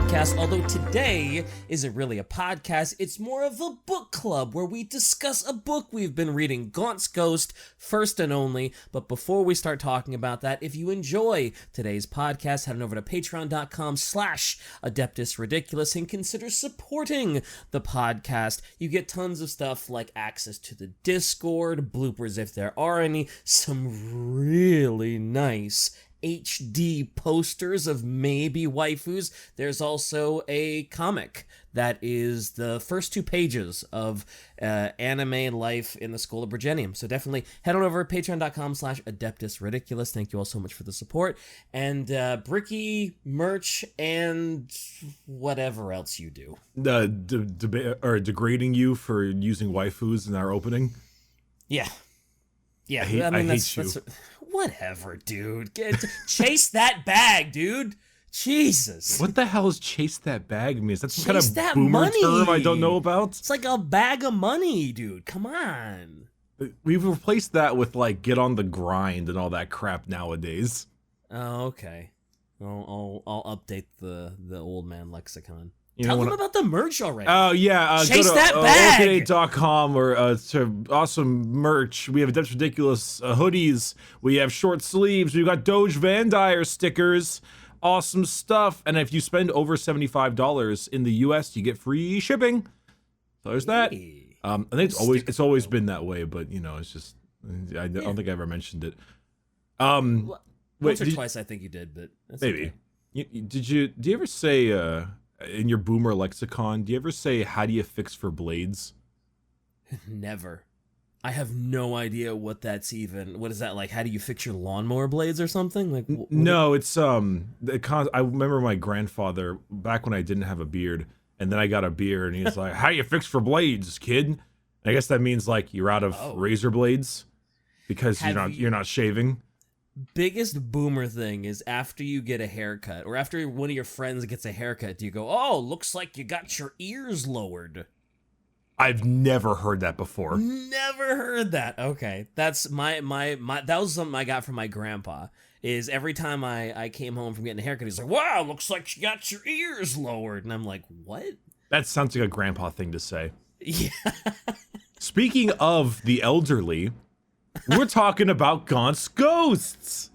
podcast, although today isn't really a podcast, it's more of a book club where we discuss a book we've been reading, Gaunt's Ghost, first and only. But before we start talking about that, if you enjoy today's podcast, head on over to patreon.com/AdeptusRidiculous and consider supporting the podcast. You get tons of stuff like access to the Discord, bloopers if there are any, some really nice HD posters of maybe waifus. There's also a comic that is the first 2 pages of anime life in the School of Bergenium. So definitely head on over to patreon.com/AdeptusRidiculous. Thank you all so much for the support. And Bricky merch and whatever else you do. Degrading you for using waifus in our opening. Yeah. Yeah, I hate you. Whatever, dude. Chase that bag, dude. Jesus. What the hell is chase that bag mean? Is that some kind of that boomer money. term I don't know about? It's like a bag of money, dude. Come on. We've replaced that with like get on the grind and all that crap nowadays. Oh, okay. I'll update the old man lexicon. You Tell know, them about the merch already. Oh, yeah. Chase go to that bag! Orchid8.com or awesome merch. We have Adeptus Ridiculous hoodies. We have short sleeves. We've got Doge Van Dyer stickers. Awesome stuff. And if you spend over $75 in the US, you get free shipping. So there's that. I think it's always been that way, but you know, it's just I don't think I ever mentioned it. Once or twice I think you did, but that's maybe. Okay. Do you ever say in your boomer lexicon, do you ever say, how do you fix for blades? Never. I have no idea what that's even. What is that like? How do you fix your lawnmower blades or something? Like no, it's I remember my grandfather back when I didn't have a beard, and then I got a beard, and he's like, how do you fix for blades, kid? And I guess that means like you're out of razor blades because you're not shaving. Biggest boomer thing is after you get a haircut or after one of your friends gets a haircut, do you go, oh, looks like you got your ears lowered? I've never heard that before. Never heard that. Okay. That's my that was something I got from my grandpa, is every time I came home from getting a haircut, he's like, wow, looks like you got your ears lowered. And I'm like, what? That sounds like a grandpa thing to say. Yeah. Speaking of the elderly, we're talking about Gaunt's Ghosts.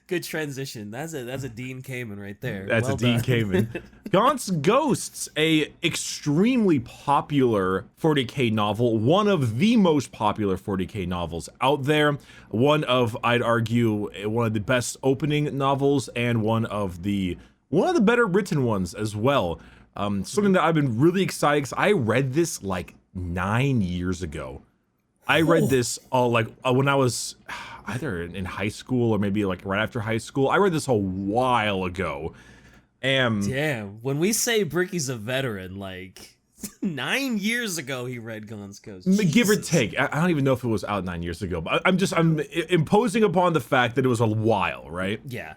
Good transition. That's a Dean Kamen right there. That's well a Dean done. Kamen. Gaunt's Ghosts, a extremely popular 40K novel, one of the most popular 40K novels out there. One of, I'd argue, one of the best opening novels and one of the better written ones as well. Something that I've been really excited because I read this like 9 years ago. I read this when I was either in high school or maybe like right after high school. I read this a while ago. Damn, when we say Bricky's a veteran, like 9 years ago he read Gaunt's Ghost. Give or take. I don't even know if it was out 9 years ago, but I'm imposing upon the fact that it was a while, right? Yeah.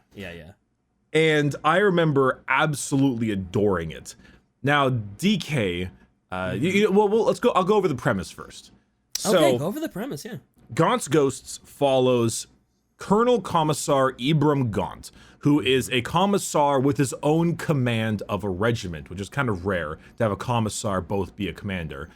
And I remember absolutely adoring it. Now, DK, let's go. I'll go over the premise first. Okay, go over the premise, yeah. Gaunt's Ghosts follows Colonel Commissar Ibram Gaunt, who is a commissar with his own command of a regiment, which is kind of rare to have a commissar both be a commander.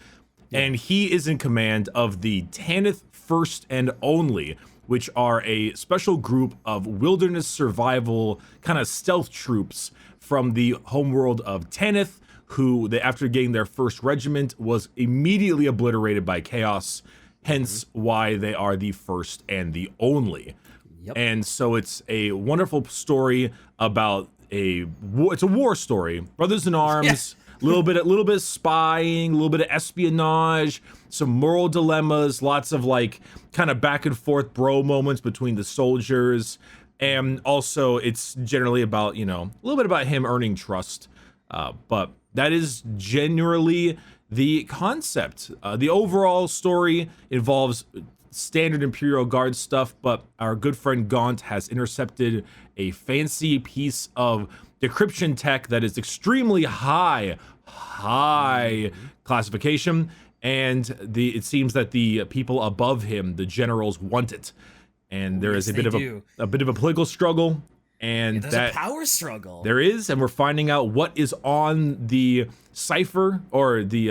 Yeah. And he is in command of the Tanith First and Only, which are a special group of wilderness survival kind of stealth troops from the homeworld of Tanith, who, after getting their first regiment, was immediately obliterated by chaos, hence why they are the first and the only. Yep. And so it's a wonderful story about it's a war story, brothers in arms, a little bit of spying, a little bit of espionage, some moral dilemmas, lots of like kind of back and forth bro moments between the soldiers, and also it's generally about, a little bit about him earning trust, but that is generally the concept. The overall story involves standard Imperial Guard stuff, but our good friend Gaunt has intercepted a fancy piece of decryption tech that is extremely high classification, and it seems that the people above him, the generals, want it. And there is a bit of a political struggle. And there's a power struggle. There is, and we're finding out what is on the cipher, or the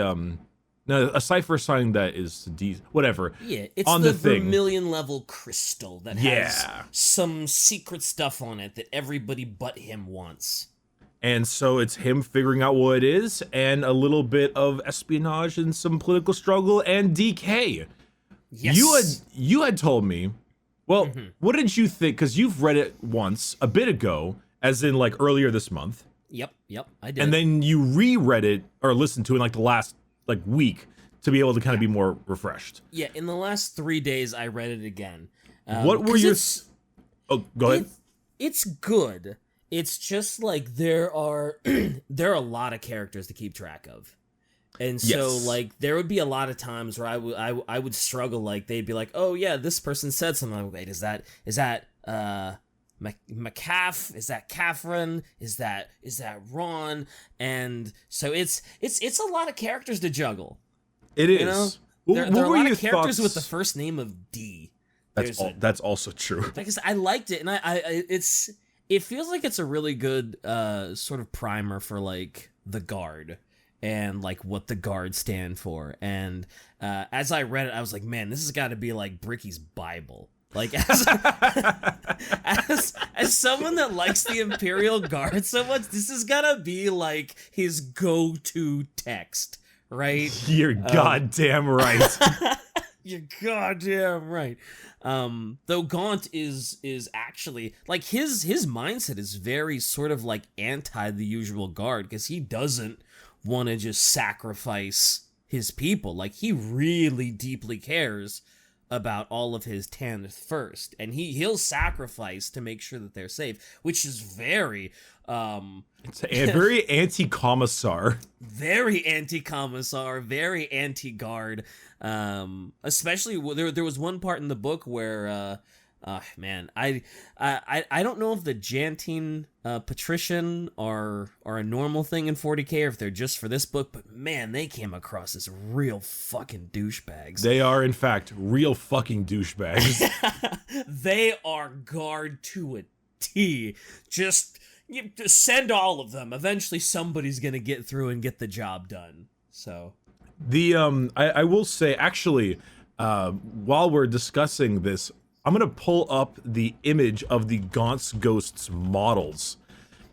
no, a cipher sign that is whatever. Yeah, it's on the thing. Vermilion level crystal that has some secret stuff on it that everybody but him wants. And so it's him figuring out what it is, and a little bit of espionage and some political struggle and DK. Yes. You had told me. Well, what did you think? Because you've read it once, a bit ago, as in like earlier this month. Yep, I did. And then you reread it or listened to it in like the last like week to be able to kind of be more refreshed. Yeah, in the last 3 days, I read it again. What were your? Oh, go ahead. It's good. It's just like there are a lot of characters to keep track of. And so, like, there would be a lot of times where I would struggle. Like, they'd be like, "Oh yeah, this person said something." I'm like, wait, is that McCaff? Is that Catherine? Is that Ron? And so it's a lot of characters to juggle. It is. You know? There are a lot of characters with the first name of D. That's also true. Like I said, I liked it, and it feels like it's a really good sort of primer for like the Guard. And like what the Guard stand for. And as I read it, I was like, man, this has got to be like Bricky's Bible. Like as someone that likes the Imperial Guard so much, this is gotta be like his go-to text, right? You're goddamn right. You're goddamn right. Though Gaunt is actually like his mindset is very sort of like anti the usual Guard, because he doesn't want to just sacrifice his people. Like, he really deeply cares about all of his Tanith first, and he'll sacrifice to make sure that they're safe, which is very it's very anti-commissar, very anti-Guard. Especially there was one part in the book where man, I don't know if the Jantine patrician are a normal thing in 40k, or if they're just for this book, but man, they came across as real fucking douchebags. They are, in fact, real fucking douchebags. They are Guard to a T. Just send all of them. Eventually somebody's gonna get through and get the job done. So I will say, actually, while we're discussing this, I'm going to pull up the image of the GAUNT'S Ghosts models,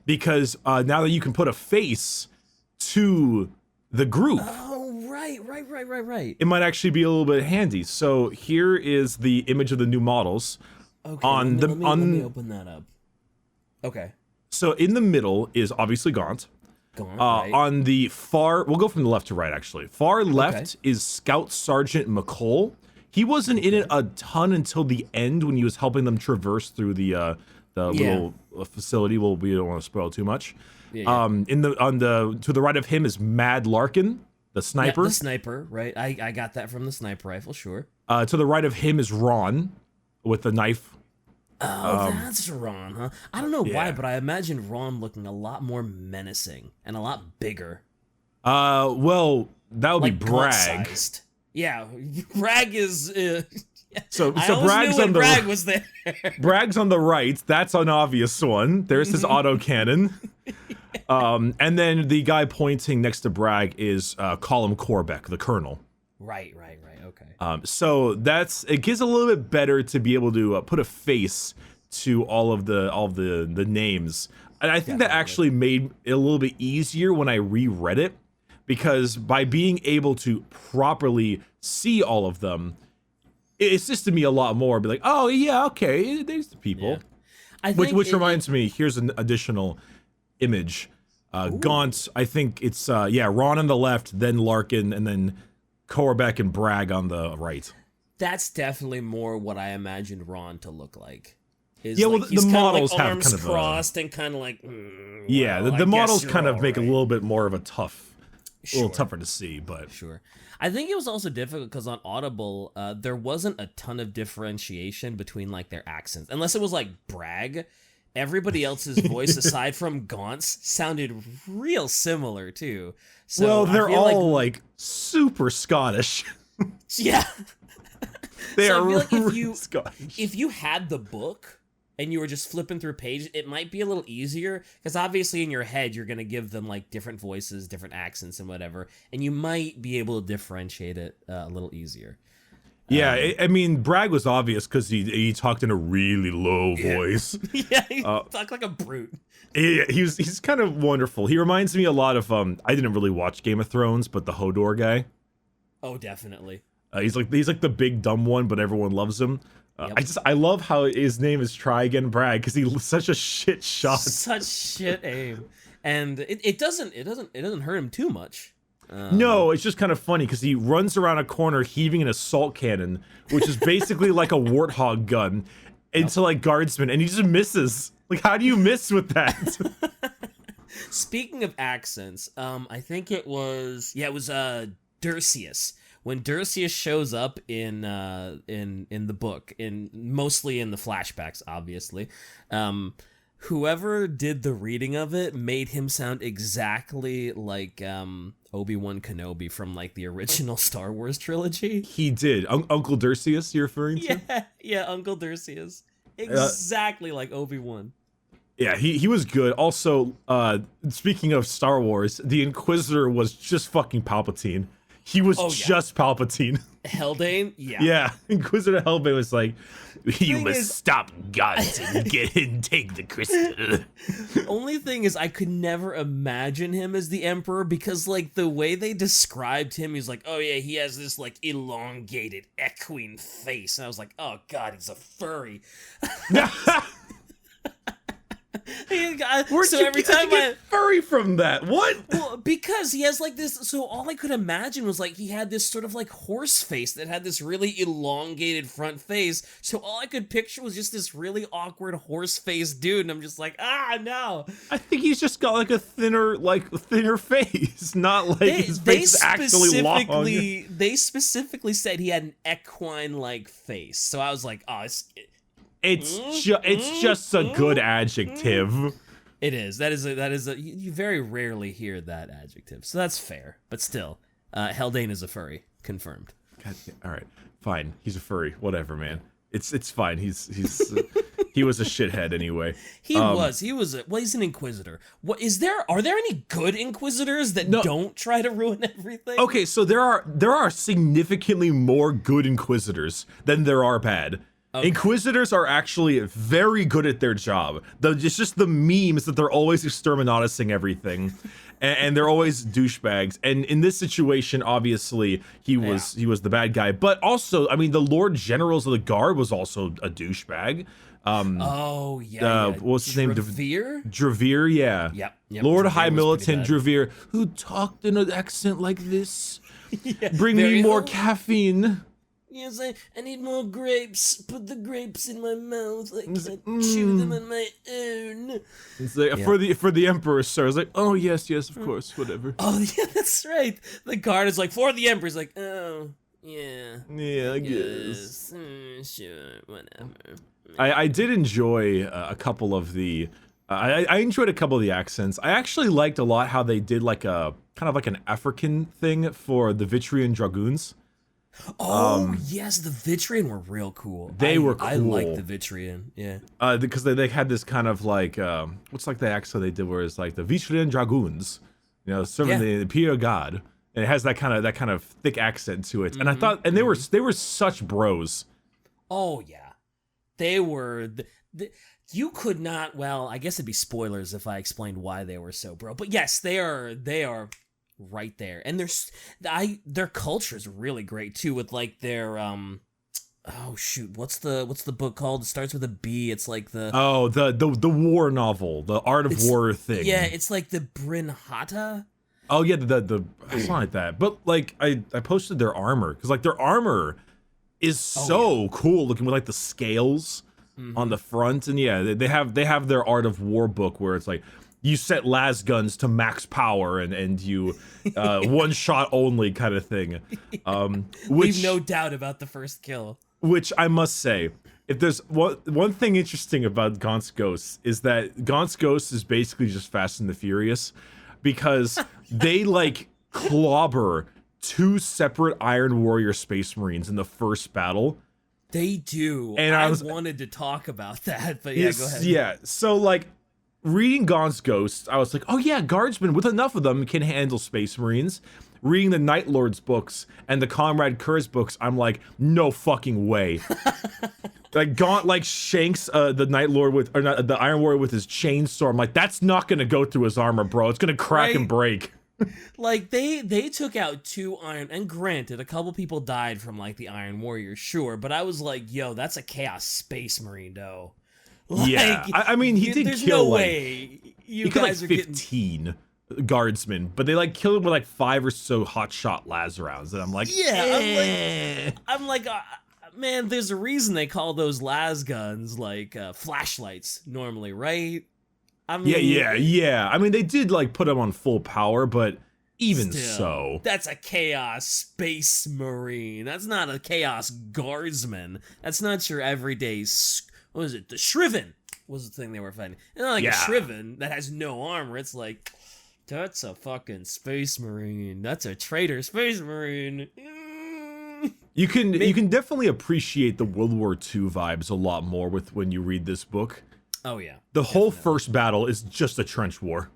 because now that you can put a face to the group. Oh, right. It might actually be a little bit handy. So here is the image of the new models. Okay, let me open that up. Okay. So in the middle is obviously Gaunt. Right. On the far, we'll go from the left to right, actually. Far left is Scout Sergeant McCole. He wasn't in it a ton until the end when he was helping them traverse through the little facility. Well, we don't want to spoil too much. Yeah. To the right of him is Mad Larkin, the sniper. Yeah, the sniper, right? I got that from the sniper rifle, sure. To the right of him is Ron with the knife. Oh, that's Ron, huh? I don't know why, but I imagine Ron looking a lot more menacing and a lot bigger. Well, that would like be Bragg. Sized. Yeah, Bragg is. So Bragg was there. Bragg's on the right. That's an obvious one. There's his autocannon. And then the guy pointing next to Bragg is Colum Corbeck, the colonel. Right. Okay. So it gives a little bit better to be able to put a face to all of the names, and I think that actually made it a little bit easier when I reread it, because by being able to properly see all of them, it assisted me a lot more. Be like, oh yeah, okay, there's the people. Yeah. Which reminds me, here's an additional image. Gaunt, I think it's Ron on the left, then Larkin, and then Corbeck and Bragg on the right. That's definitely more what I imagined Ron to look like. The models like have arms kind of crossed and kind of like. The models kind of make it a little bit more of a little tougher to see, but sure. I think it was also difficult because on Audible, there wasn't a ton of differentiation between like their accents, unless it was like Bragg. Everybody else's voice, aside from Gaunt's, sounded real similar too. So they're all like super Scottish. Yeah. They are I feel like Scottish. If you had the book, and you were just flipping through pages, it might be a little easier, because obviously in your head you're going to give them like different voices, different accents and whatever, and you might be able to differentiate it a little easier. Yeah, I mean, Bragg was obvious because he talked in a really low voice. Yeah, he talked like a brute. He's kind of wonderful. He reminds me a lot of I didn't really watch Game of Thrones, but the Hodor guy. Oh, definitely. He's like the big dumb one, but everyone loves him. Yep. I love how his name is Try Again Bragg because he's such a shit shot. Such shit aim, and it doesn't hurt him too much. No, it's just kind of funny because he runs around a corner heaving an assault cannon, which is basically like a warthog gun, into like guardsmen, and he just misses. Like, how do you miss with that? Speaking of accents, I think it was Dursius. When Dursius shows up in the book, mostly in the flashbacks, obviously, whoever did the reading of it made him sound exactly like Obi-Wan Kenobi from like the original Star Wars trilogy. He did. Uncle Dursius, you're referring to? Yeah, Uncle Dursius. Exactly like Obi-Wan. Yeah, he was good. Also, speaking of Star Wars, the Inquisitor was just fucking Palpatine. He was just Palpatine. Haldane? Yeah. Yeah, Inquisitor Haldane was like, you must stop gods and get and take the crystal. Only thing is, I could never imagine him as the Emperor because, like, the way they described him, he's like, oh yeah, he has this, like, elongated equine face. And I was like, oh god, he's a furry. Where'd you get furry from that? What? Well, because he has like this. So all I could imagine was like he had this sort of like horse face that had this really elongated front face. So all I could picture was just this really awkward horse face dude, and I'm just like, no. I think he's just got like a thinner face, not like his face is actually long. They specifically said he had an equine-like face. So I was like, it's just a good adjective. It is. That is a. You very rarely hear that adjective, so that's fair. But still, Haldane is a furry, confirmed. God, all right, fine. He's a furry. Whatever, man. It's fine. He's he was a shithead anyway. He's an inquisitor. Are there any good inquisitors that don't try to ruin everything? Okay, so there are significantly more good inquisitors than there are bad. Okay. Inquisitors are actually very good at their job. It's just the memes that they're always exterminating everything, and they're always douchebags. And in this situation, obviously, he was the bad guy. But also, I mean, the Lord Generals of the Guard was also a douchebag. What's his name? Dravir, yeah. Yep. Lord High Militant Dravir, who talked in an accent like this. Bring me more caffeine. Yes, I need more grapes. Put the grapes in my mouth. I can't chew them on my own. It's like, for the Emperor, sir. I was like, oh, yes, of course, whatever. Oh, yeah, that's right. The guard is like, for the Emperor. He's like, oh, yeah. Yeah, I guess. Sure, whatever. I did enjoy a couple of the... I enjoyed a couple of the accents. I actually liked a lot how they did like a kind of like an African thing for the Vitrian Dragoons. Oh, yes, the Vitrian were real cool. They were cool. I like the Vitrian, yeah. Because they had this kind of like, what's like the accent they did where it's like the Vitrian Dragoons, serving the Imperial God. And it has that kind of thick accent to it. And I thought, and they were such bros. Oh, yeah. They were, you could not, well, I guess it'd be spoilers if I explained why they were so bro. But yes, they are right there, and their culture is really great too, with like their what's the book called? It starts with a B. It's like the war novel, the Art of War thing. Yeah, it's like the Bryn Hatta. Oh yeah, the something like that. But like I posted their armor because like their armor is so cool looking with like the scales on the front, and they have their Art of War book where it's like, you set las guns to max power and you one shot only kind of thing. Leave no doubt about the first kill. Which I must say, if there's one thing interesting about Gaunt's Ghosts is that Gaunt's Ghosts is basically just Fast and the Furious, because they like clobber 2 separate Iron Warrior Space Marines in the first battle. They do. And I wanted to talk about that, but yeah, go ahead. Yeah, so like reading Gaunt's Ghosts, I was like, oh yeah, guardsmen with enough of them can handle Space Marines. Reading the Night Lord's books and the Comrade Curse books, I'm like, no fucking way. Like Gaunt like shanks the Night Lord with, or not, the Iron Warrior with his chainsaw. I'm like, that's not gonna go through his armor, bro. It's gonna crack and break. Like they took out 2 Iron, and granted, a couple people died from like the Iron Warrior, sure, but I was like, yo, that's a Chaos Space Marine, though. Like, yeah, I mean, he did there's kill no like way you he killed like guys are getting 15 guardsmen, but they like killed him with like 5 or so hotshot las rounds, and I'm like, yeah, I'm like, man, there's a reason they call those las guns like flashlights normally, right? I mean, yeah. I mean, they did like put them on full power, but even still, so, that's a Chaos Space Marine. That's not a Chaos Guardsman. That's not your everyday. What was it? The Shriven was the thing they were fighting. And not like a Shriven that has no armor. It's like, that's a fucking Space Marine. That's a traitor Space Marine. You can definitely appreciate the World War II vibes a lot more with when you read this book. Oh yeah. The whole first battle is just a trench war.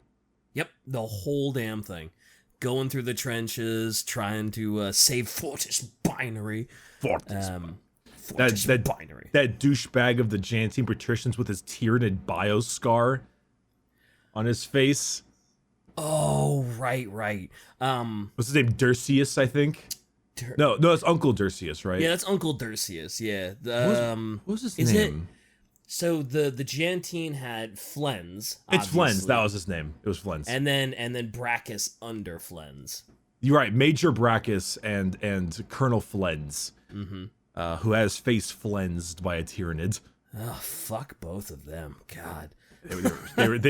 Yep, the whole damn thing. Going through the trenches, trying to save Fortis Binary. Fortis Binary. That douchebag of the Jantine patricians with his Tyranid bioscar on his face. Oh, right. What's his name? Dursius, I think. No, it's Uncle Dursius, right? Yeah, that's Uncle Dursius. Yeah. What was his It, name? so the Jantine had Flens. It's Flens. That was his name. It was Flens. And then Brachus under Flens. You're right, Major Brachus and Colonel Flens, who has face flensed by a Tyranid. Oh, fuck both of them. God. They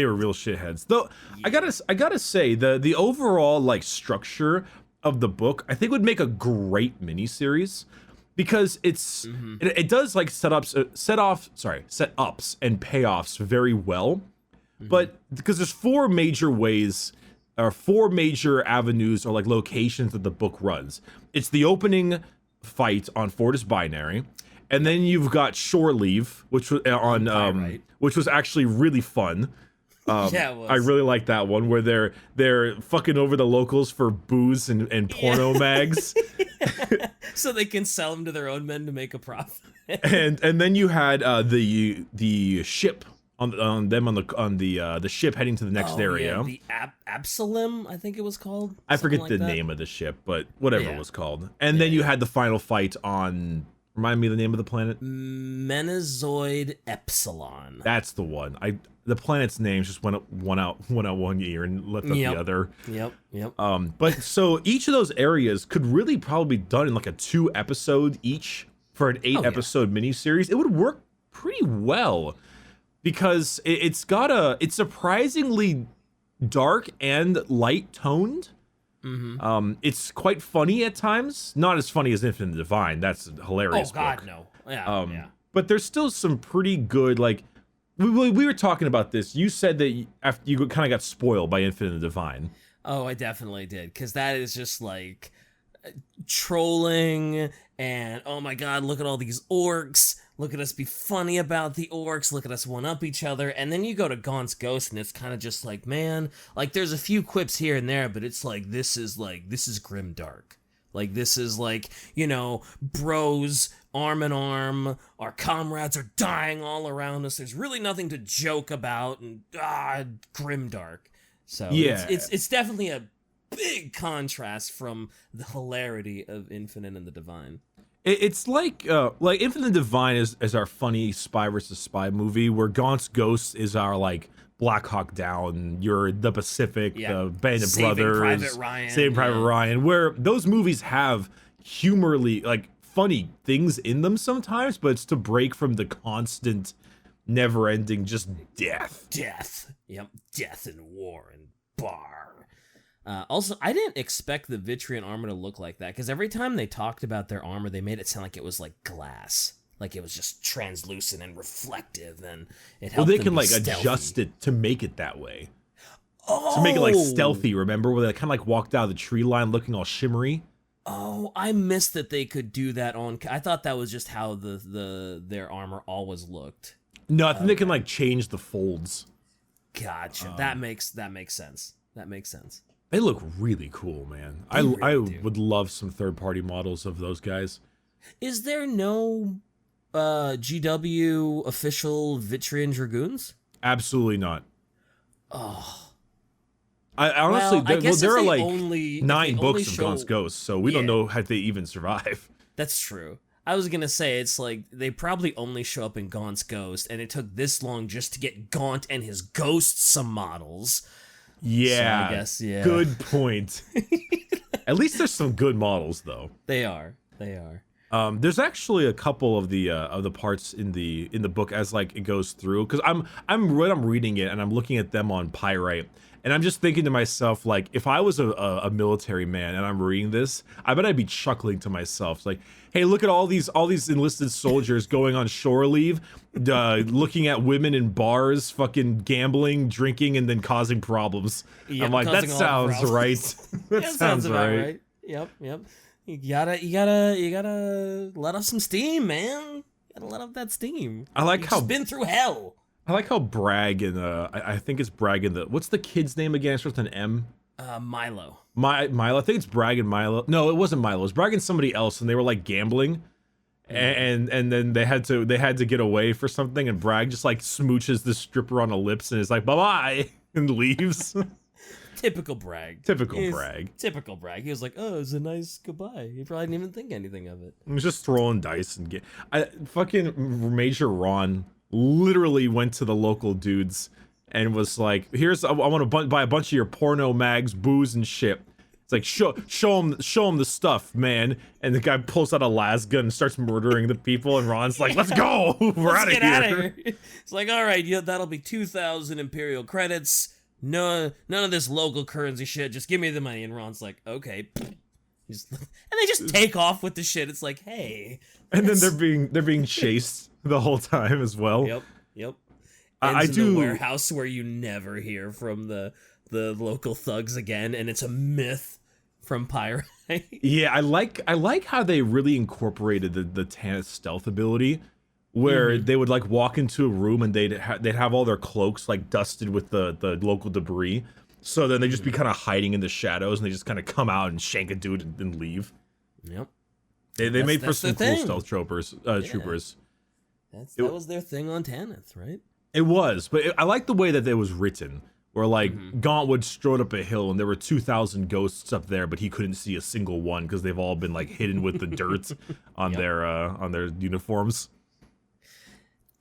were real shitheads. Though yeah. I gotta say the overall like structure of the book I think would make a great miniseries because it does like setups and payoffs very well, but because there's 4 major ways or 4 major avenues or like locations that the book runs. It's the opening fight on Fortis Binary. And then you've got Shore Leave, which was which was actually really fun. Yeah, it was. I really like that one where they're fucking over the locals for booze and porno mags, so they can sell them to their own men to make a profit. and then you had the ship on the ship heading to the next area. Yeah, the Absalom, I think it was called. I forget the name of the ship, but whatever it was called. And then you had the final fight on. Remind me of the name of the planet? Menezoid Epsilon. That's the one. The planet's names just went out one ear and left out the other. Yep. But so each of those areas could really probably be done in like a 2 episode each for an 8 episode miniseries. It would work pretty well because it's surprisingly dark and light toned. It's quite funny at times. Not as funny as Infinite Divine. That's a hilarious. Oh God, book. no. Yeah. But there's still some pretty good. Like we were talking about this. You said that after you kind of got spoiled by Infinite Divine. Oh, I definitely did, because that is just like trolling and oh my God, look at all these orcs. Look at us be funny about the orcs. Look at us one-up each other. And then you go to Gaunt's Ghost, and it's kind of just like, man, like there's a few quips here and there, but it's like this is grim dark. Like this is like, bros arm in arm. Our comrades are dying all around us. There's really nothing to joke about, and grim dark. So yeah, it's definitely a big contrast from the hilarity of Infinite and the Divine. It's like Infinite Divine is our funny spy versus spy movie, where Gaunt's Ghost is our like Black Hawk Down, you're the Pacific, the Band of Brothers, Saving Private Ryan, where those movies have humorly like funny things in them sometimes, but it's to break from the constant, never-ending just death. Yep, death and war and bar. Also, I didn't expect the Vitrian armor to look like that, because every time they talked about their armor, they made it sound like it was like glass. Like it was just translucent and reflective, and it helped. Well, they can like stealthy. Adjust it to make it that way. Oh! To make it like stealthy, remember? Where they kind of like walked out of the tree line looking all shimmery. Oh, I missed that they could do that on. I thought that was just how their armor always looked. No, I think they can like change the folds. Gotcha. That makes sense. That makes sense. They look really cool, man. I would love some third-party models of those guys. Is there no GW official Vitrian Dragoons? Absolutely not. Oh. I honestly, there are like only, 9 books of Gaunt's Ghosts, so we don't know how they even survive. That's true. I was gonna say, it's like, they probably only show up in Gaunt's Ghost, and it took this long just to get Gaunt and his ghosts some models. Yeah, so I guess, yeah. Good point. At least there's some good models, though. They are. There's actually a couple of the parts in the book as like it goes through, because I'm reading it and I'm looking at them on Pyrite, and I'm just thinking to myself, like, if I was a military man and I'm reading this, I bet I'd be chuckling to myself, like, hey, look at all these enlisted soldiers going on shore leave, looking at women in bars, fucking gambling, drinking, and then causing problems. Yep, I'm like, that sounds right. That sounds right. Yep. You gotta let off some steam, man. You gotta let off that steam. I like how you've been through hell. I like how Bragg and I think it's Bragg and what's the kid's name again? It starts with an M. Milo. Milo. I think it's Bragg and Milo. No, it wasn't Milo. It was Bragg and somebody else, and they were like gambling, and then they had to get away for something, and Bragg just like smooches the stripper on the lips and is like, bye bye, and leaves. Typical Bragg. Typical Bragg. He was like, oh, it was a nice goodbye. He probably didn't even think anything of it. He was just throwing dice and fucking Major Ron literally went to the local dudes and was like, I want to buy a bunch of your porno mags, booze, and shit. It's like, show him the stuff, man. And the guy pulls out a las gun and starts murdering the people, and Ron's like, let's go, we're out of here. It's like, all right, that'll be 2,000 Imperial credits. No, none of this local currency shit. Just give me the money. And Ron's like, okay. And they just take off with the shit. It's like, hey. And then they're being chased the whole time as well. Yep. I do in the warehouse where you never hear from the local thugs again, and it's a myth from Pyrite. Yeah, I like how they really incorporated the Tanith stealth ability, where they would like walk into a room and they'd have all their cloaks like dusted with the local debris, so then they'd just be kind of hiding in the shadows, and they just kind of come out and shank a dude and leave. Yep. They made for some cool stealth troopers. That was their thing on Tanith, right? It was, but I like the way that it was written, where like Gaunt strode up a hill and there were 2,000 ghosts up there, but he couldn't see a single one because they've all been like hidden with the dirt on their uniforms.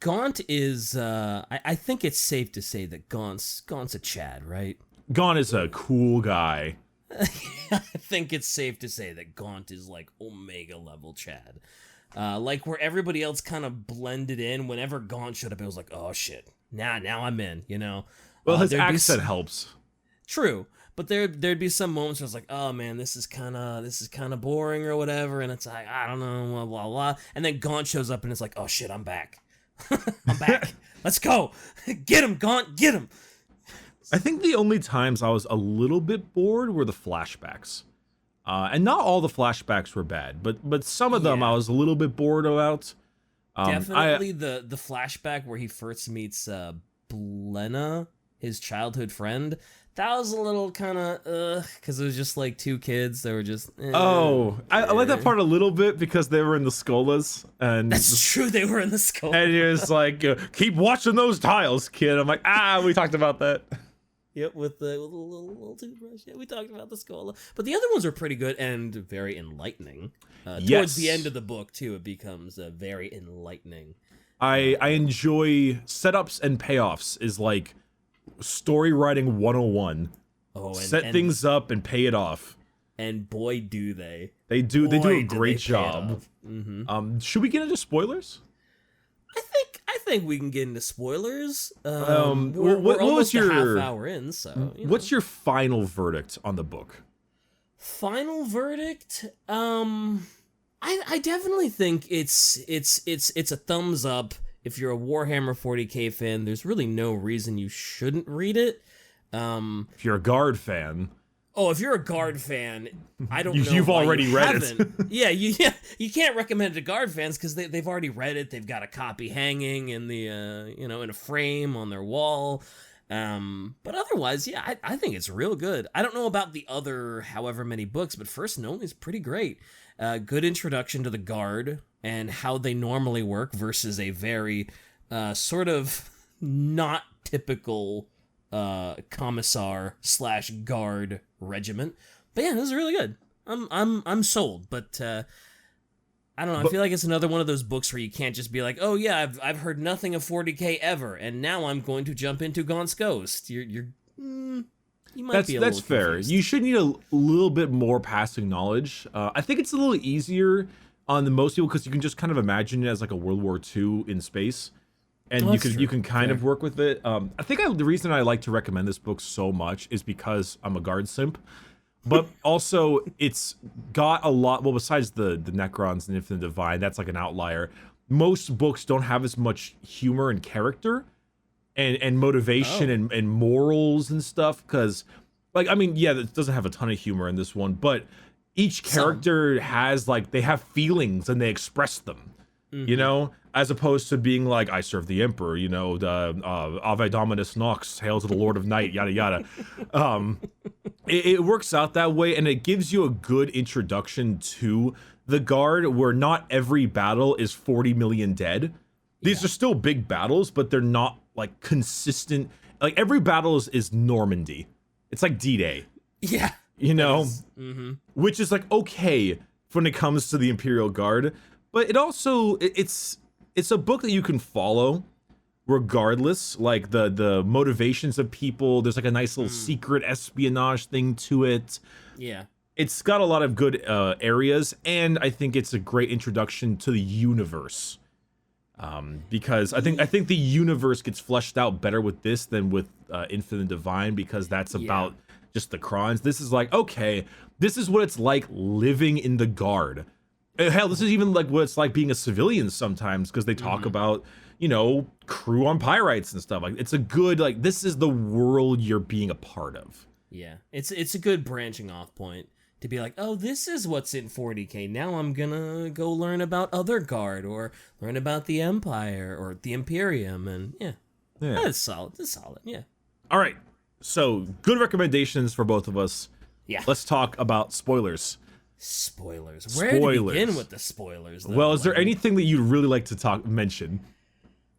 Gaunt is, I think it's safe to say that Gaunt's a Chad, right? Gaunt is a cool guy. I think it's safe to say that Gaunt is like Omega level Chad. Like where everybody else kind of blended in. Whenever Gaunt showed up, it was like, oh shit, now I'm in, you know? Well, his accent helps. True. But there'd be some moments where it's like, oh man, this is kind of boring or whatever, and it's like, I don't know, blah, blah, blah. And then Gaunt shows up and it's like, oh shit, I'm back. I'm back. Let's go. Get him, Gaunt, get him. I think the only times I was a little bit bored were the flashbacks. And not all the flashbacks were bad, but some of them I was a little bit bored about. Definitely the flashback where he first meets Blenna, his childhood friend. That was a little kind of because it was just like two kids that were just. I like that part a little bit because they were in the Skolas, and that's true. They were in the Skolas, and he was like, "Keep watching those tiles, kid." I'm like, we talked about that. Yep, with the little toothbrush. Yeah, we talked about the Skola, but the other ones are pretty good and very enlightening. Towards the end of the book too, it becomes very enlightening. I enjoy setups and payoffs. Is like story writing 101. Set things up and pay it off. And boy, do they! They do a great job. Should we get into spoilers? I think we can get into spoilers. What we're almost was your a half hour in, so what's your final verdict on the book? Final verdict? I definitely think it's a thumbs up. If you're a Warhammer 40k fan, there's really no reason you shouldn't read it. If you're a Guard fan, Oh, if you're a Guard fan, I don't know. You've why already you read haven't. it. You can't recommend it to Guard fans because they've already read it. They've got a copy hanging in the in a frame on their wall. But otherwise, yeah, I think it's real good. I don't know about the other however many books, but First and Only is pretty great. Good introduction to the Guard and how they normally work versus a very sort of not typical commissar / guard regiment. But yeah, this is really good. I'm sold, but I don't know. I feel like it's another one of those books where you can't just be like, oh yeah, I've heard nothing of 40K ever, and now I'm going to jump into Gaunt's Ghost. You might be a That's little fair. confused. You should need a little bit more passing knowledge. I think it's a little easier on the most people because you can just kind of imagine it as like a World War II in space. And you can kind of work with it. I think the reason I like to recommend this book so much is because I'm a Guard simp, but also it's got a lot. Well, besides the Necrons and Infinite Divine, that's like an outlier. Most books don't have as much humor and character, and motivation and morals and stuff. Because, like, I mean, yeah, it doesn't have a ton of humor in this one, but each character has like they have feelings and they express them. You know, as opposed to being like, I serve the Emperor, you know, the Ave Dominus Nox, hail to the Lord of Night, yada yada. It works out that way, and it gives you a good introduction to the Guard, where not every battle is 40 million dead. These are still big battles, but they're not like consistent. Like every battle is Normandy. It's like D-Day. Yeah. You know, which is like okay when it comes to the Imperial Guard. But it also it's a book that you can follow regardless, like the motivations of people. There's like a nice little secret espionage thing to it. Yeah. It's got a lot of good areas, and I think it's a great introduction to the universe. Because I think the universe gets fleshed out better with this than with Infinite Divine, because that's about just the Krons. This is like, okay, this is what it's like living in the Guard. Hell, this is even like what it's like being a civilian sometimes, because they talk about, you know, crew on pyrites and stuff. Like, it's a good, like, this is the world you're being a part of. Yeah, it's a good branching off point to be like, oh, this is what's in 40K. Now I'm gonna go learn about other Guard or learn about the Empire or the Imperium, and yeah. That's solid. That's solid. Yeah. All right, so good recommendations for both of us. Yeah. Let's talk about spoilers. Spoilers. Where to begin with the spoilers? Though? Well, is there anything that you'd really like to mention?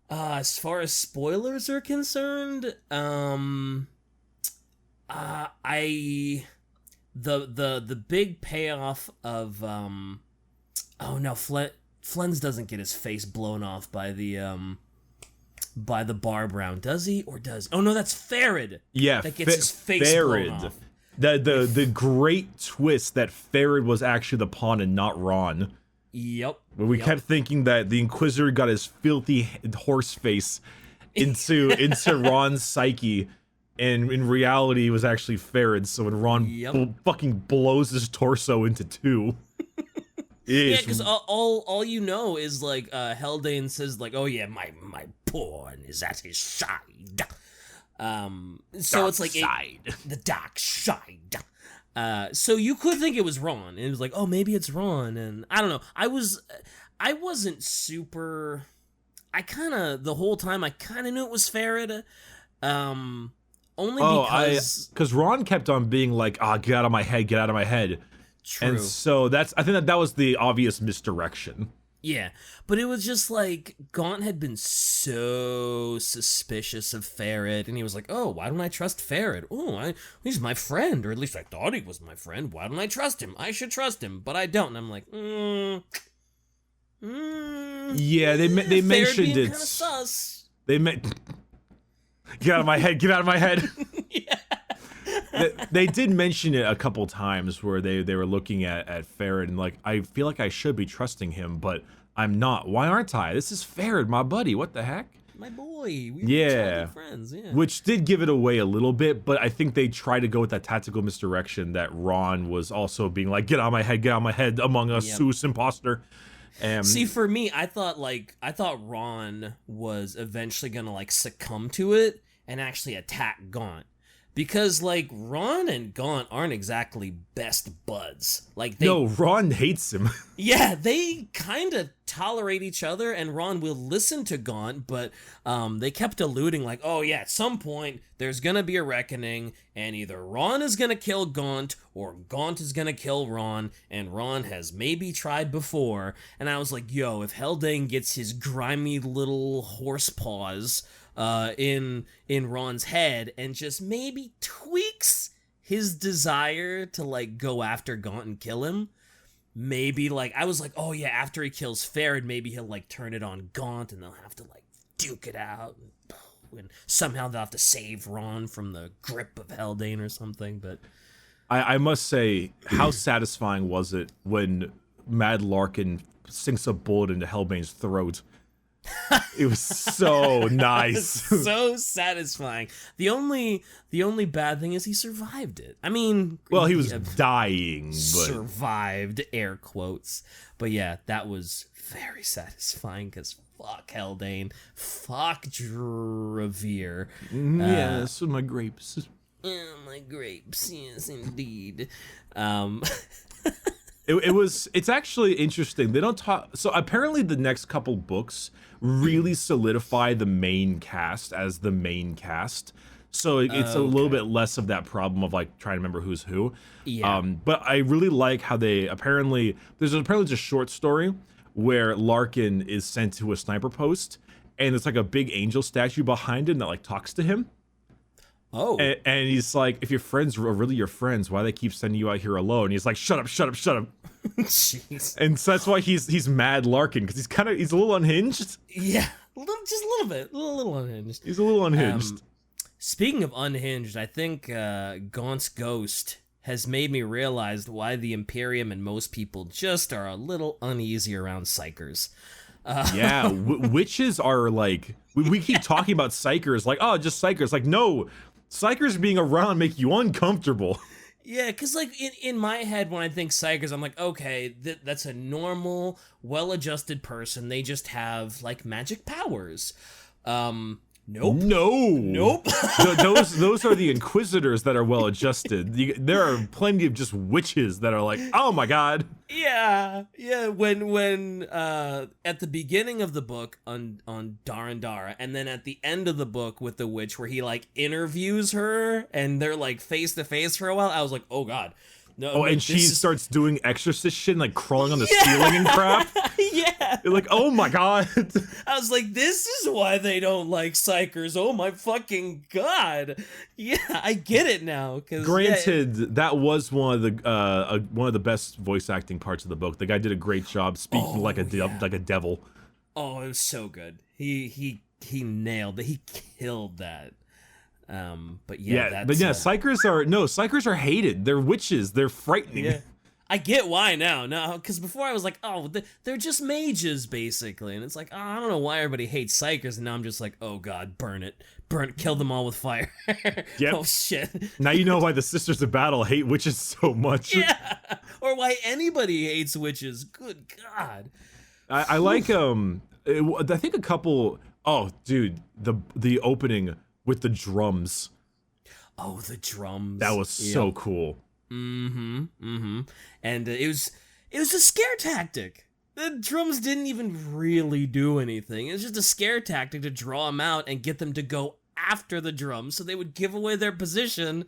As far as spoilers are concerned, the big payoff of oh no, Flens doesn't get his face blown off by the Bar Brown, does he? Or does? Oh no, that's Farid. Yeah, that gets his face blown off. The great twist that Farid was actually the pawn and not Ron. Yep. When we kept thinking that the Inquisitor got his filthy horse face into Ron's psyche, and in reality it was actually Farid. So when Ron fucking blows his torso into two. Yeah, because all you know is like Haldane says like, oh yeah, my pawn is at his side. So it's like the dark side. So you could think it was Ron, and it was like, oh, maybe it's Ron, and I don't know. I wasn't super. I kind of the whole time I kind of knew it was Farid. Only because Ron kept on being like, get out of my head, get out of my head. True. And so I think that was the obvious misdirection. Yeah, but it was just like Gaunt had been so suspicious of Farid, and he was like, "Oh, why don't I trust Farid? Oh, he's my friend, or at least I thought he was my friend. Why don't I trust him? I should trust him, but I don't." And I'm like, yeah, they mentioned it. Kind of sus. Get out of my head! Get out of my head! Yeah. They did mention it a couple times where they were looking at Farid and like, I feel like I should be trusting him, but I'm not. Why aren't I? This is Farid, my buddy. What the heck? My boy. We're friends. Yeah. Which did give it away a little bit, but I think they tried to go with that tactical misdirection that Ron was also being like, get out of my head, among us, Zeus imposter. See, for me, I thought Ron was eventually gonna like succumb to it and actually attack Gaunt. Because, like, Ron and Gaunt aren't exactly best buds. Like, they... No, Ron hates him. Yeah, they kind of tolerate each other, and Ron will listen to Gaunt, but they kept alluding, like, oh yeah, at some point, there's gonna be a reckoning, and either Ron is gonna kill Gaunt, or Gaunt is gonna kill Ron, and Ron has maybe tried before. And I was like, yo, if Haldane gets his grimy little horse paws in Ron's head and just maybe tweaks his desire to like go after Gaunt and kill him, maybe like I was like, oh yeah, after he kills Farad, maybe he'll like turn it on Gaunt and they'll have to like duke it out, and somehow they'll have to save Ron from the grip of Haldane or something. But I must say, how satisfying was it when Mad Larkin sinks a bullet into Hellbane's throat? It was so nice. So satisfying. The only bad thing is he survived it. I mean, well, he was dying, but survived, air quotes. But yeah, that was very satisfying because fuck Haldane, fuck Dravir. Yes, my grapes. Yeah, my grapes. Yes, indeed. It's actually interesting. They don't talk. So apparently the next couple books really solidify the main cast as the main cast. So it's a little bit less of that problem of like trying to remember who's who. Yeah. But I really like how they there's apparently just a short story where Larkin is sent to a sniper post and it's like a big angel statue behind him that like talks to him. Oh. And he's like, if your friends are really your friends, why they keep sending you out here alone? And he's like, shut up. Jeez. And so that's why he's mad Larkin, because he's a little unhinged. Yeah, just a little bit, a little unhinged. He's a little unhinged. Speaking of unhinged, I think Gaunt's ghost has made me realize why the Imperium and most people just are a little uneasy around psychers. Yeah, witches are like, we keep talking about psychers, like, oh, just psychers. Like, no, psychers being around make you uncomfortable. Yeah, because, like, in my head, when I think psychers, I'm like, okay, that's a normal, well-adjusted person. They just have, like, magic powers. Nope. Nope. Those are the Inquisitors that are well-adjusted. There are plenty of just witches that are like, oh my god. Yeah. When at the beginning of the book on Darandara, and then at the end of the book with the witch, where he like interviews her and they're like face to face for a while, I was like, oh god. No, oh, and she starts doing exorcist shit and like crawling on the ceiling and crap. Yeah. You're like, oh my god. I was like, this is why they don't like psychers. Oh my fucking god. Yeah, I get it now. Granted, that was one of the best voice acting parts of the book. The guy did a great job speaking like a devil. Oh, it was so good. He nailed it. He killed that. But psychers are hated. They're witches. They're frightening. Yeah. I get why now. No, because before I was like, oh, they're just mages, basically. And it's like, oh, I don't know why everybody hates psychers. And now I'm just like, oh, God, burn it. Kill them all with fire. Yep. Oh, shit. Now you know why the Sisters of Battle hate witches so much. Yeah. Or why anybody hates witches. Good God. I like, I think a couple, oh, dude, the opening with the drums. Oh, the drums. That was so cool. And it was a scare tactic. The drums didn't even really do anything. It was just a scare tactic to draw them out and get them to go after the drums, so they would give away their position.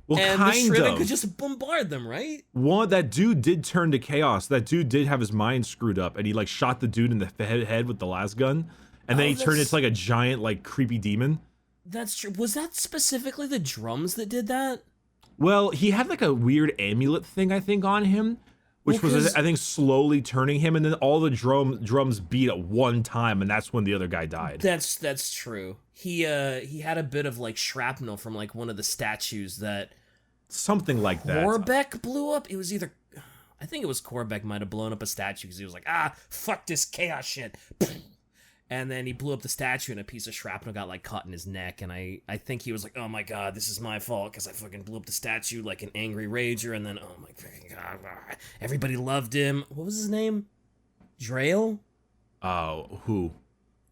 Well, and the Shriven could just bombard them, right? That dude did turn to chaos. That dude did have his mind screwed up, and he like shot the dude in the head with the las gun, and then he turned into like a giant, like creepy demon. That's true. Was that specifically the drums that did that? Well, he had like a weird amulet thing, I think, on him, which was, I think, slowly turning him, and then all the drums beat at one time, and that's when the other guy died. That's true. He had a bit of like shrapnel from like one of the statues that something like that. Korbeck blew up. It was either, I think it was Korbeck might have blown up a statue because he was like, fuck this chaos shit. And then he blew up the statue and a piece of shrapnel got like caught in his neck. And I think he was like, oh my god, this is my fault because I fucking blew up the statue like an angry rager. And then, oh my fucking god, everybody loved him. What was his name? Drail? Oh, who?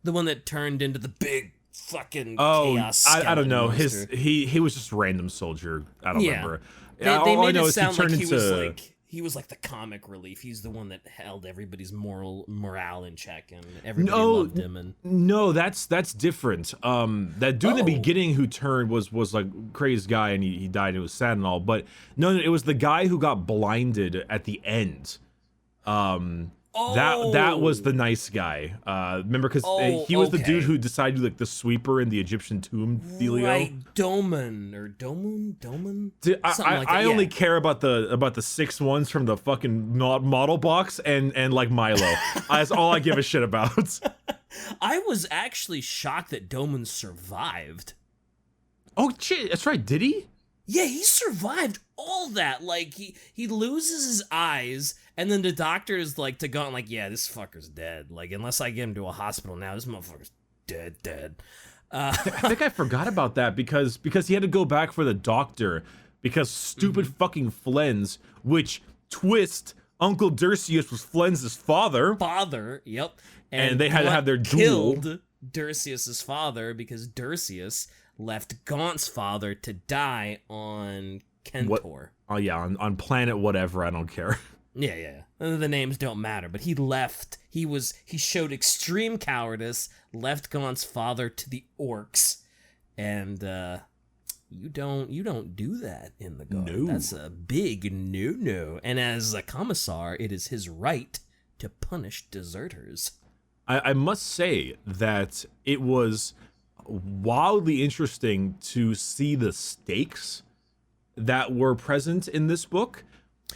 The one that turned into the big fucking Oh, chaos I don't skeleton know. monster. He was just a random soldier. I don't remember. They All I made know it is sound like into he was like the comic relief. He's the one that held everybody's morale in check, and everybody loved him. And no, that's different. That dude in the beginning who turned was like crazy guy, and he died. And it was sad and all, but no, it was the guy who got blinded at the end. That was the nice guy. Remember, because he was the dude who decided to do, like, the sweeper in the Egyptian tomb dealio. Right, Doman. Dude, I only care about the 6 ones from the fucking model box and like Milo. That's all I give a shit about. I was actually shocked that Doman survived. Oh shit, that's right. Did he? Yeah, he survived all that. Like, he loses his eyes, and then the doctor's like to Gaunt, like, yeah, this fucker's dead. Like, unless I get him to a hospital now, this motherfucker's dead. I think I forgot about that because he had to go back for the doctor because stupid fucking Flens, which twist, Uncle Dursius was Flens' father. Yep. And they had to have their duel. Killed Dursius' father because Dursius left Gaunt's father to die on Kentor. Oh yeah, on planet whatever, I don't care. Yeah. The names don't matter, but he left. He showed extreme cowardice, left Gaunt's father to the orcs, and you don't do that in the Guard. No. That's a big no. And as a commissar, it is his right to punish deserters. I must say that it was wildly interesting to see the stakes that were present in this book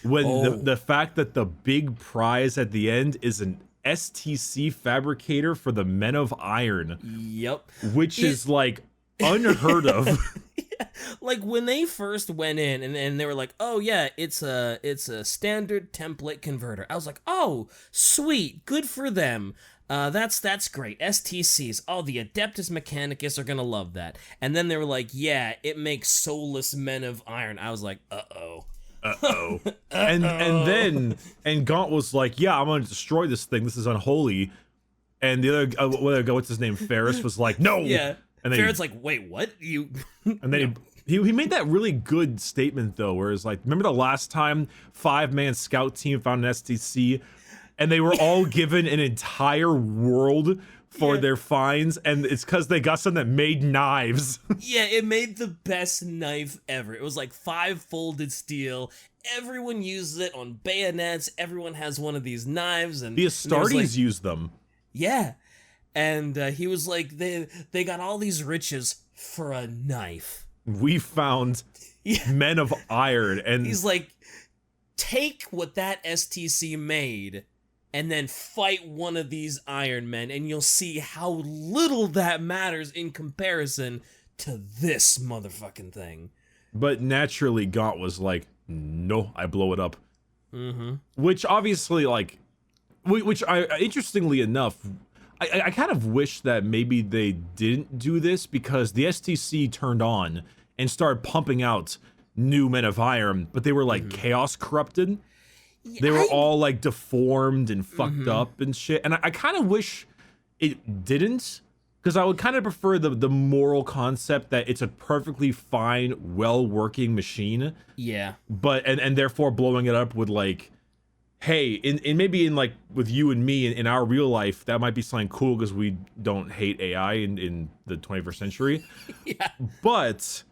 when the fact that the big prize at the end is an STC fabricator for the Men of Iron. Yep. Which is like unheard of. Yeah. Like when they first went in and they were like, oh yeah, it's a standard template converter. I was like, oh, sweet, good for them. That's great. STCs. Oh, the Adeptus Mechanicus are gonna love that. And then they were like, yeah, it makes soulless Men of Iron. I was like, uh-oh. And Gaunt was like, yeah, I'm gonna destroy this thing. This is unholy. And the other what's his name? Ferris was like, no. Yeah. And Ferris like, wait, what? And then he made that really good statement though, where it's like, remember the last time 5-man scout team found an STC? And they were all given an entire world for their finds, and it's because they got something that made knives. Yeah, it made the best knife ever. It was like 5-folded steel. Everyone uses it on bayonets. Everyone has one of these knives, and the Astartes use them. Yeah, and he was like, they got all these riches for a knife. We found Men of Iron, and he's like, take what that STC made and then fight one of these Iron Men, and you'll see how little that matters in comparison to this motherfucking thing. But naturally, Gaunt was like, no, I blow it up. Mm-hmm. Which obviously, like, interestingly enough, I kind of wish that maybe they didn't do this, because the STC turned on and started pumping out new Men of Iron, but they were like chaos corrupted. They were all like deformed and fucked up and shit. And I kind of wish it didn't, because I would kind of prefer the moral concept that it's a perfectly fine, well-working machine. Yeah. But and therefore blowing it up would, like, hey, in maybe in like with you and me in our real life, that might be something cool because we don't hate AI in the 21st century. Yeah. But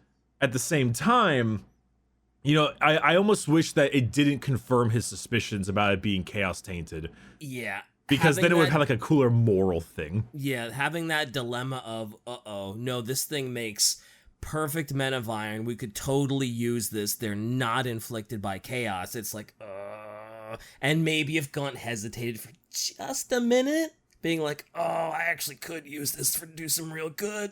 at the same time, you know, I almost wish that it didn't confirm his suspicions about it being chaos tainted. Yeah. Because then it would have like a cooler moral thing. Yeah, having that dilemma of, no, this thing makes perfect Men of Iron. We could totally use this. They're not inflicted by chaos. It's like, and maybe if Gaunt hesitated for just a minute, being like, oh, I actually could use this to do some real good.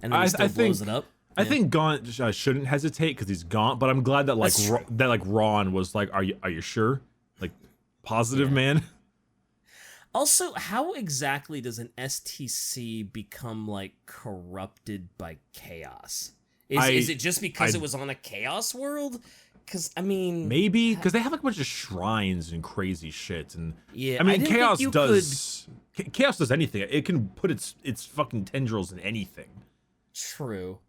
And then he still blows it up. I think Gaunt shouldn't hesitate because he's Gaunt, but I'm glad that like Ron was like, are you sure? Like, positive, man. Also, how exactly does an STC become like corrupted by chaos? Is it just because it was on a chaos world? Because I mean, maybe because they have like a bunch of shrines and crazy shit, and yeah, I mean, chaos Chaos does anything. It can put its fucking tendrils in anything. True.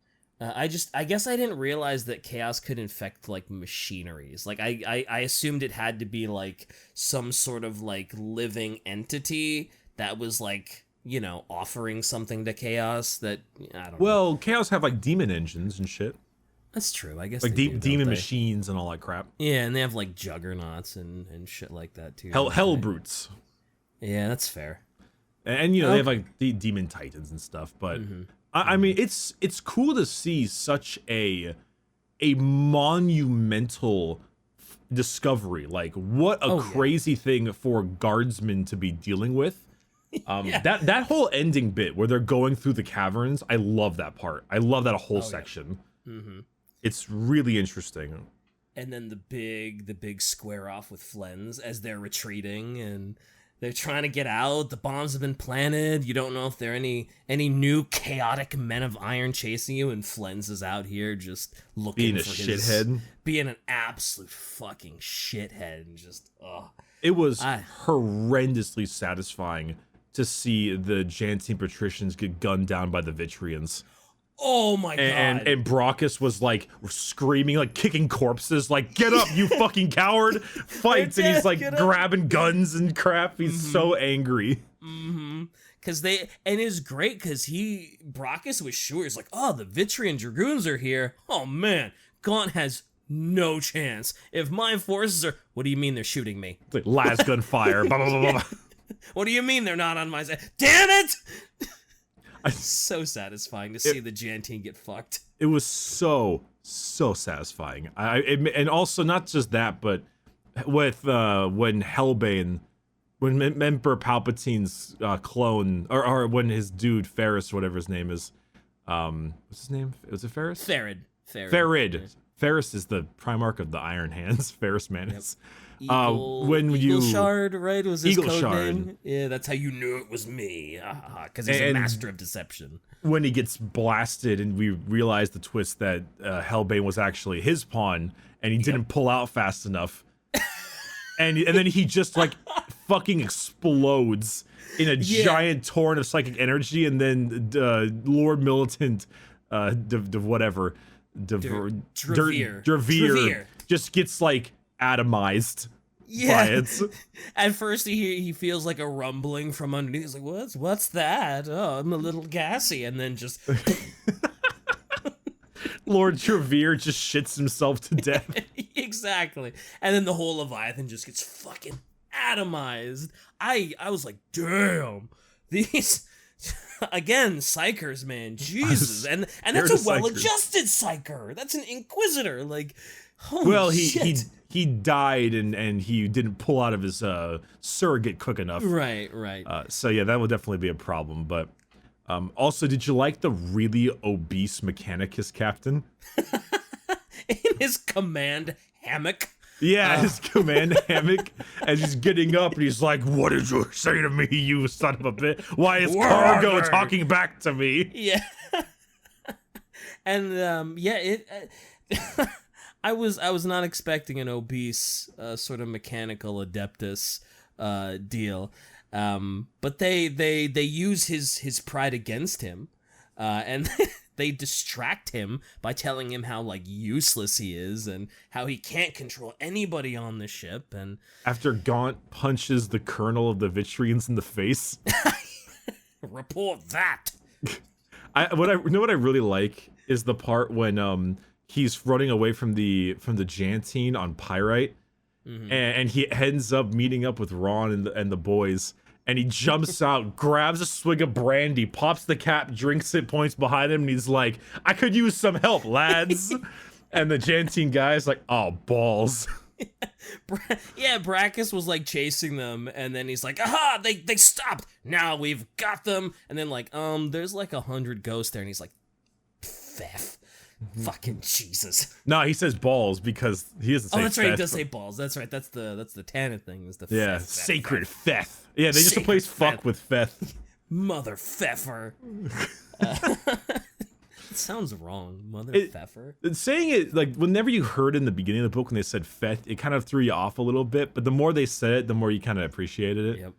I guess I didn't realize that chaos could infect like machineries. Like I assumed it had to be like some sort of like living entity that was like, you know, offering something to chaos that I don't know. Well, chaos have like demon engines and shit. That's true. I guess Like they do, demon don't they? machines and all that crap. Yeah, and they have like juggernauts and shit like that too. Hell don't they? brutes. Yeah, that's fair. And you know, they have like the demon titans and stuff, but I mean it's cool to see such a monumental discovery. Like what a crazy thing for guardsmen to be dealing with. That whole ending bit where they're going through the caverns, I love that part. I love that whole section. It's really interesting. And then the big square off with Flens as they're retreating and they're trying to get out. The bombs have been planted. You don't know if there are any new chaotic men of iron chasing you, and Flens is out here just looking Being a for shithead. being an absolute fucking shithead, and just It was horrendously satisfying to see the Jantine patricians get gunned down by the Vitrians. oh my god! And Brachus was like screaming, like kicking corpses, like "Get up, you fucking coward!" Fights, and he's like grabbing guns and crap. He's so angry. Cause it's great because Brachus was sure, he's like, oh, the Vitrian Dragoons are here. Oh man, Gaunt has no chance. If my forces are, what do you mean they're shooting me? It's like las gunfire. Blah, blah, blah, blah. What do you mean they're not on my side? Damn it! So satisfying to see the Jantine get fucked. It was so satisfying. And also not just that, but with when Hellbane, when Emperor Palpatine's clone, or when his dude Ferris, whatever his name is, what's his name? Was it Ferris? Farid. Ferris is the Primarch of the Iron Hands. Ferris Manus. Eagle Shard, right? Was his Eagle code Shard. name? Yeah, that's how you knew it was me. Because he's a master of deception. When he gets blasted and we realize the twist that Hellbane was actually his pawn and he didn't pull out fast enough. and then he just like fucking explodes in a giant torrent of psychic energy, and then Lord Militant Dravir just gets like atomized by it. At first he feels like a rumbling from underneath. He's like, what's that? Oh, I'm a little gassy. And then just Lord Dravir just shits himself to death. Exactly. And then the whole Leviathan just gets fucking atomized. I was like, damn, these again, psychers, man, Jesus. And that's a well-adjusted psyker. That's an inquisitor. Like, holy shit. He died and he didn't pull out of his surrogate quick enough. Right. So yeah, that would definitely be a problem. But also, did you like the really obese Mechanicus captain? In his command hammock. Yeah, his command hammock, as he's getting up, and he's like, "What did you say to me, you son of a bitch? Why is Cargo talking back to me?" Yeah. And I was not expecting an obese sort of mechanical adeptus deal, but they use his pride against him, and they distract him by telling him how like useless he is and how he can't control anybody on the ship. And after Gaunt punches the colonel of the Vitrians in the face, report that. What I really like is the part when he's running away from the Jantine on Pyrite, and he ends up meeting up with Ron and the boys, and he jumps out, grabs a swig of brandy, pops the cap, drinks it, points behind him, and he's like, "I could use some help, lads." And the Jantine guy's like, "Oh, balls." Yeah, Brachus was like chasing them, and then he's like, "Aha! They stopped. Now we've got them." And then like, there's like 100 ghosts there, and he's like, "Pfeff. Fucking Jesus." No, he says balls because he doesn't say. Oh, that's right. He Feth. does say balls. That's right. That's the Tanith thing. Is the Feth, sacred Feth. Yeah, they just replace fuck with Feth. Mother Pfeffer. It sounds wrong. Mother Pfeffer. Saying it like whenever you heard in the beginning of the book when they said Feth, it kind of threw you off a little bit. But the more they said it, the more you kind of appreciated it. Yep.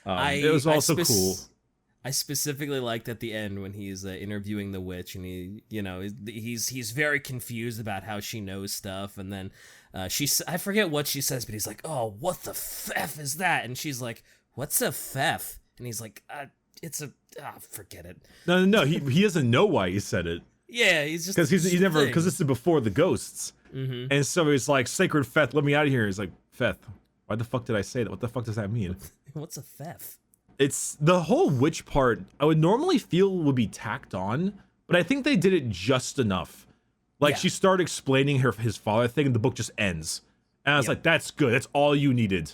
It was also cool. I specifically liked at the end when he's interviewing the witch, and he's very confused about how she knows stuff, and then I forget what she says, but he's like, "Oh, what the f is that?" And she's like, "What's a f?" And he's like, forget it. No, he doesn't know why he said it. Yeah, he's just because he's never, because this is before the ghosts, and so he's like, "Sacred Feth, let me out of here." He's like, "Feth, why the fuck did I say that? What the fuck does that mean?" What's a f? It's the whole witch part. I would normally feel would be tacked on, but I think they did it just enough. Like she started explaining his father thing, and the book just ends. And I was like, "That's good. That's all you needed.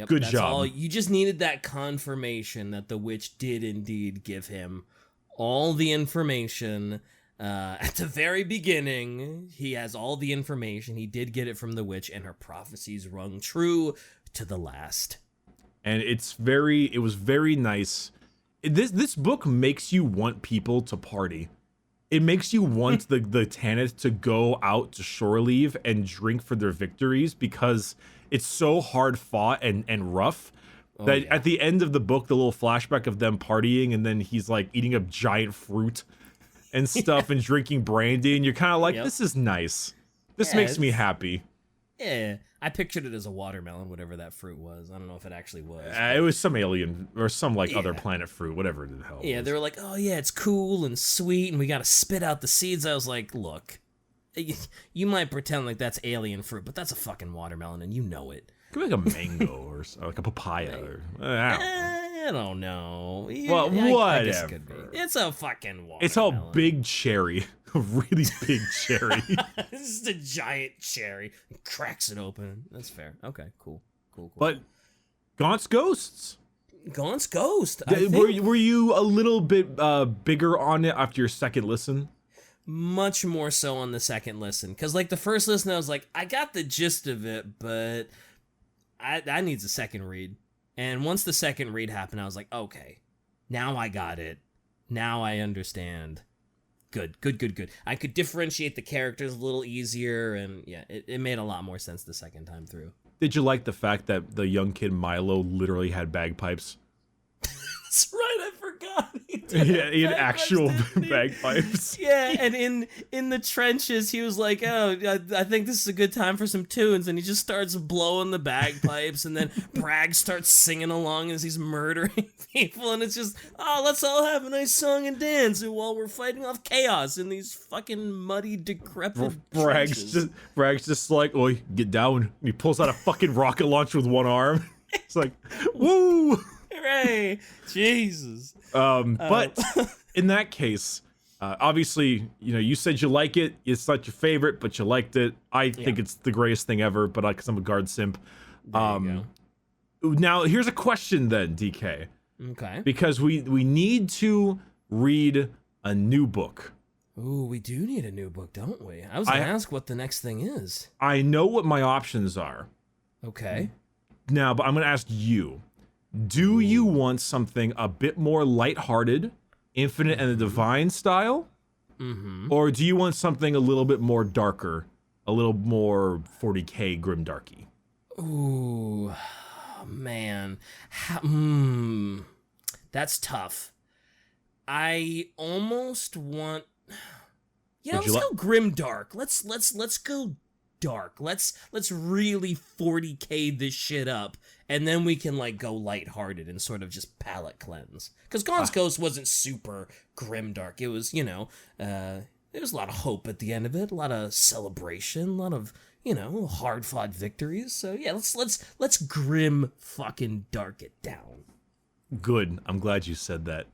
Good job." You just needed that confirmation that the witch did indeed give him all the information. At the very beginning, he has all the information. He did get it from the witch, and her prophecies rung true to the last. And it was very nice. This book makes you want people to party. It makes you want the Tanith to go out to shore leave and drink for their victories, because it's so hard fought and rough that at the end of the book, the little flashback of them partying, and then he's like eating a giant fruit and stuff and drinking brandy, and you're kind of like, this is nice. This makes me happy. Yeah, I pictured it as a watermelon, whatever that fruit was. I don't know if it actually was. It was some alien or some other planet fruit, whatever the hell. Yeah, they were like, "Oh yeah, it's cool and sweet, and we gotta spit out the seeds." I was like, "Look, you might pretend like that's alien fruit, but that's a fucking watermelon, and you know it." Could be like a mango or like a papaya. Or, I don't know. Well, whatever. I guess it could be. It's a fucking watermelon. It's all big cherry. A really big cherry. This is a giant cherry. It cracks it open. That's fair. Okay, cool. But Gaunt's Ghosts. Gaunt's Ghost. Were you a little bit bigger on it after your second listen? Much more so on the second listen. Because, like, the first listen, I was like, I got the gist of it, but I needs a second read. And once the second read happened, I was like, okay, now I got it. Now I understand. Good. I could differentiate the characters a little easier, and yeah, it made a lot more sense the second time through. Did you like the fact that the young kid Milo literally had bagpipes? That's right, I forgot. He had actual bagpipes. Yeah, and in the trenches, he was like, "Oh, I think this is a good time for some tunes," and he just starts blowing the bagpipes, and then Bragg starts singing along as he's murdering people, and it's just, "Oh, let's all have a nice song and dance while we're fighting off chaos in these fucking muddy, decrepit trenches." Bragg's just like, "Oi, get down!" And he pulls out a fucking rocket launcher with one arm. It's like, woo! Hooray! Jesus. But in that case, obviously, you said you like it. It's not your favorite, but you liked it. I think it's the greatest thing ever, but because I'm a guard simp. Now, here's a question then, DK. Okay. Because we need to read a new book. Ooh, we do need a new book, don't we? I was going to ask what the next thing is. I know what my options are. Okay. Now, but I'm going to ask you. Do you want something a bit more lighthearted, Infinite and the Divine style? Or do you want something a little bit more darker, a little more 40k grimdarky? Ooh, man. That's tough. I almost want... let's go grimdark. Let's go dark. Let's really 40k this shit up. And then we can, like, go lighthearted and sort of just palate cleanse. Because Gaunt's Ghost wasn't super grimdark. It was, there was a lot of hope at the end of it, a lot of celebration, a lot of, hard-fought victories. So, yeah, let's grim fucking dark it down. Good. I'm glad you said that.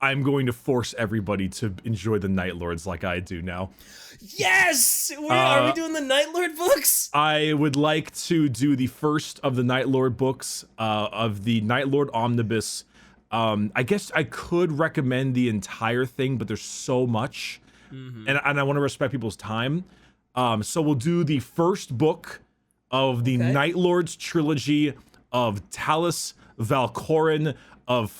I'm going to force everybody to enjoy the Night Lords like I do now. Yes! Are we doing the Night Lord books? I would like to do the first of the Night Lord books, of the Night Lord Omnibus. I guess I could recommend the entire thing, but there's so much. And I want to respect people's time. So we'll do the first book of the Night Lords trilogy of Talus Valcorin, of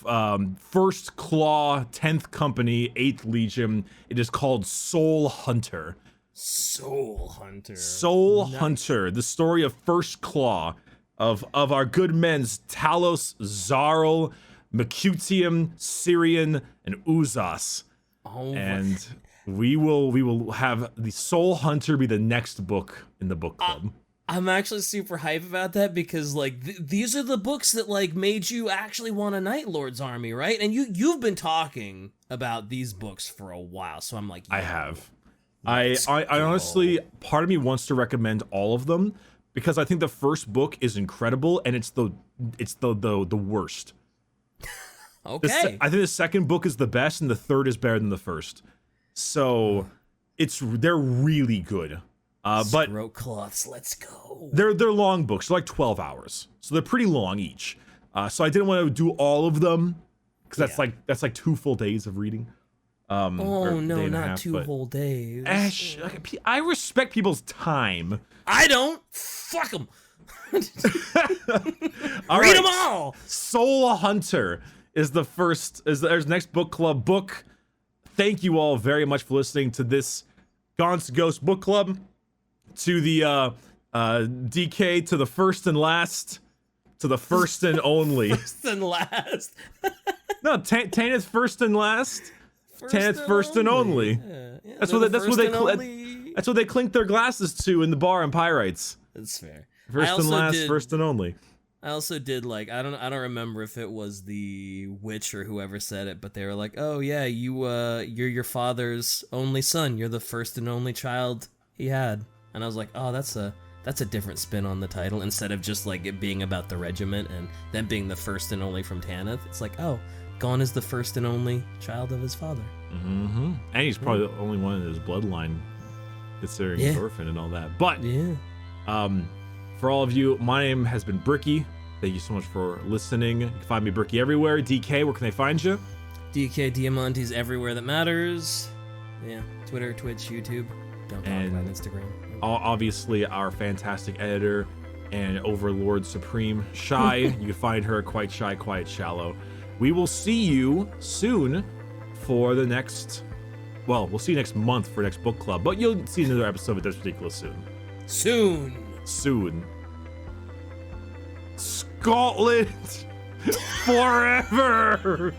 First Claw, 10th Company, 8th Legion. It is called Soul Hunter. Soul Hunter. Soul Hunter, the story of First Claw, of our good men's Talos, Zarl, Mercutium, Syrian, and Uzas. Oh, And we will have the Soul Hunter be the next book in the book club. I'm actually super hype about that because like these are the books that like made you actually want a Night Lord's army, right? And you've been talking about these books for a while, so I'm like, I have. I honestly, part of me wants to recommend all of them because I think the first book is incredible and it's the worst. Okay. I think the second book is the best and the third is better than the first. So they're really good. But throat cloths, let's go. they're long books, they're like 12 hours. So they're pretty long each. So I didn't want to do all of them because that's like 2 full days of reading. Oh no, not half, 2 whole days. Ash, I respect people's time. I don't. Fuck them. Read Right. them all. Soul Hunter is the first. There's next book club book. Thank you all very much for listening to this GAUNT'S Ghost Book Club. To the DK, to the first and last, to the first and only. First and last. No, Tanith's first and last. Tanith's first and only. Yeah, That's what they clink their glasses to in the bar in Pyrites. That's fair. First and last, first and only. I also did like I don't remember if it was the witch or whoever said it, but they were like, "Oh yeah, you're your father's only son. You're the first and only child he had." And I was like, "Oh, that's a different spin on the title instead of just like it being about the regiment and them being the first and only from Tanith. It's like, oh, Gaun is the first and only child of his father." Mm-hmm. And he's probably the only one in his bloodline, considering he's orphan and all that. But for all of you, my name has been Bricky. Thank you so much for listening. You can find me Bricky everywhere. DK, where can they find you? DK Diamantes everywhere that matters. Yeah, Twitter, Twitch, YouTube. Don't talk about Instagram. Obviously, our fantastic editor and Overlord Supreme, Shy. You can find her quite shy, quite shallow. We will see you soon for the next. Well, we'll see you next month for next book club, but you'll see another episode of That's Ridiculous soon. Soon. Scotland forever.